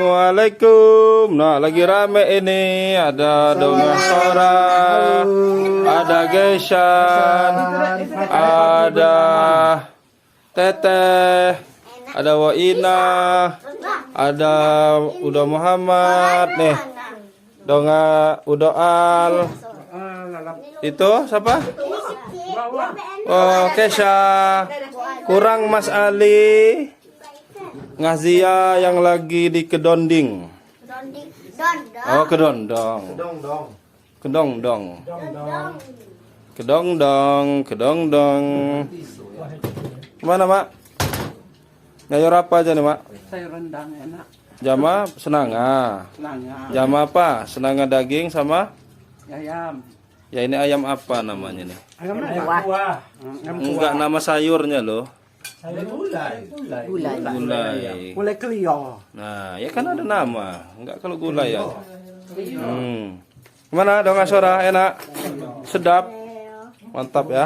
Assalamualaikum. Nah, lagi rame ini. Ada Dongeng Sora, ada Gesan, ada Teteh, ada Waina, ada Udo Muhammad nih. Udo Al. Itu siapa? Oh, Kesha. Kurang Mas Ali. Ngazia yang lagi di Kedonding. Oh, Kedondong. Kedongdong. Mana, Mak? Ngayor apa aja nih, Mak? Sayur rendang enak. Jama senanga. Jama apa? Senanga daging sama Ayam. ya ini ayam apa namanya nih? Ayam kuah. Enggak nama sayurnya loh. Gulai. Gulai kelio. Nah, ya kan ada nama. Enggak kalau gulai ya. Gimana Dongeng Sora? Enak? Sedap? Mantap ya.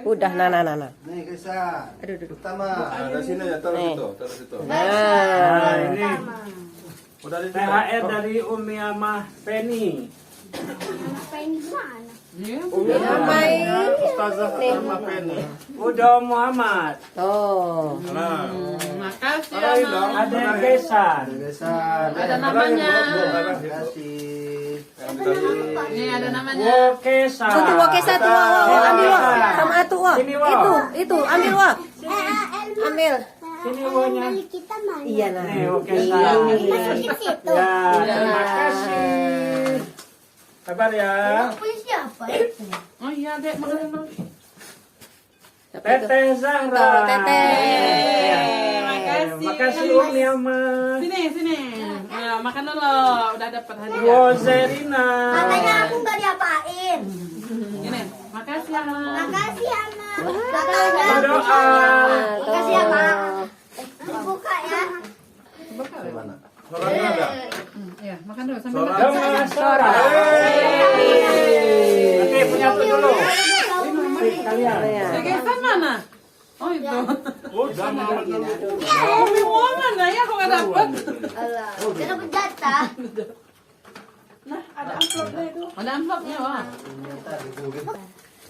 Udah, nana. Nih, Kesa. Aduh. Pertama. Ada sini ya, taruh situ. Nah, ini Udah di THR dari Umi sama Penny. Ustazah sama Penny. Udo Muhammad. Oh. Nah, Makasih Ada Gesan. Kesa. Ada namanya. Terima kasih. Ini ada namanya. Wokesa. Tuh, Wokesa tuh, ambil wak. Sama atu wak. Sini, Wak. Itu, ambil wak. Ambil. Sini wonya. Iya nah. Nih Wokesa. Ya, terima kasih. Kabar ya. Oh iya, Dek, makan dulu. Teteh Zahra. Tuh, Teteh. Makasih. Makasih Umi sama Sini. Ayo, makan dulu. Udah dapat hadiah. Wozerina. Katanya aku nggak diapain. Ini, makasih ya. Makasih Ama. Katanya. Berdoa. Makasih ya Pak. Dibuka ya. Soranya ada. Iya, makan dulu sambil makan. Dongeng Sora. Oke, punya tuh dulu. Kalian. Gesan mana? Oh itu. Udah mau dulu. Umi mana ya? Kok nggak dapat? Allah. Kita berjata. Nah, ada amplopnya itu. Ada amplopnya, wah.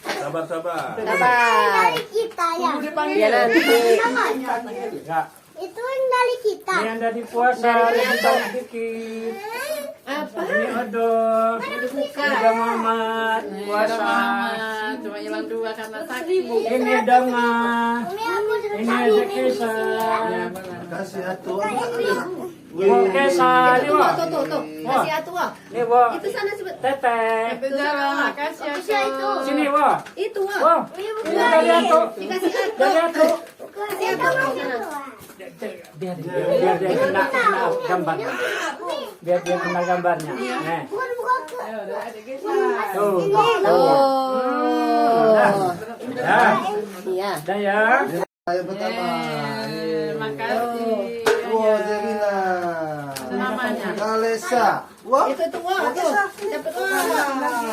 Sabar. Sabar. Dari kita ya. Ya nanti. Namanya. Ya, Itu yang dari kita. ini yang dari puasa, lebih banyak dikit. Apa? Ini Odo. Udo Muhammad, puasa. Cuma hilang 2 karena sakit. Ini Dongeng. Umi aku sudah Ini cari. Zekisa. Kasih atu. Wokesa, ini Wok. Tuh. Kasih atu wak. Ini Wok. Itu sana sebut. Teteh. Itu jalan, makasih ya. Kak. Sini Wok. Itu wak. Wok. Ini dari Atu. Dikasih atu. Dari Atu. Kasih atu wak sana. Biar dia kena gambarnya. Biar dia kena gambarnya. Nih. Ayo, udah ada gesan. Tuh. Oh. Ya. Iya. Dah ya. Ayo pertama. Makasih. Wozerina. Namanya. Kalesa. Wah. Itu tuh wak. Tuh. Dapat wak.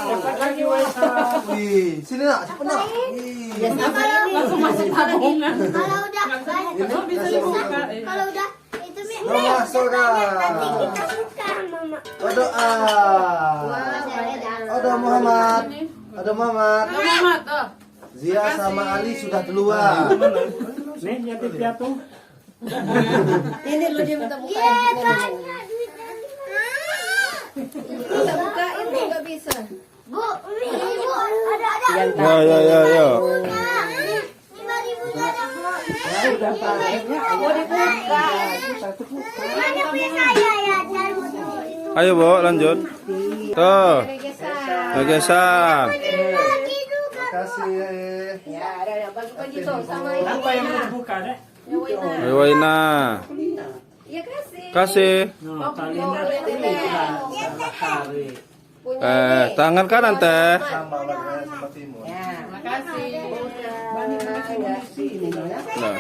Dapat lagi Wesa. Wih, sini nak, cepet nak. Wih. Ya sama ini. Langsung masuk tabungan. Kalau udah. Oh, bisa dibuka. Kalau udah. Itu Dongeng Sora. nanti kita buka Mama. Doa. Odo Muhammad. Muhammad, oh. Zia sama Ali sudah keluar. Nih, yang di piatu. Ini lo dia minta buka. Iya, banyak duit dari Bisa bukain tuh nggak bisa. Bu, Umi, Bu, ada. Ya. 5.000 ada Bu. Mau dibuka. Mana punya saya ya? Jangan dulu. Ayo, Bo, lanjut. Tuh, Gesan. Gesan. Lagi juga. Kasih. Ya, ada bagi-bagi tuh sama ini. Apa yang mau dibuka, Dek? Ayo, Waina. Ya kasih. Kasih. Nah, talinya salah tarik. Tangan kanan, Teh. Sama warnanya sama timur. Ya. Makasih. Nah.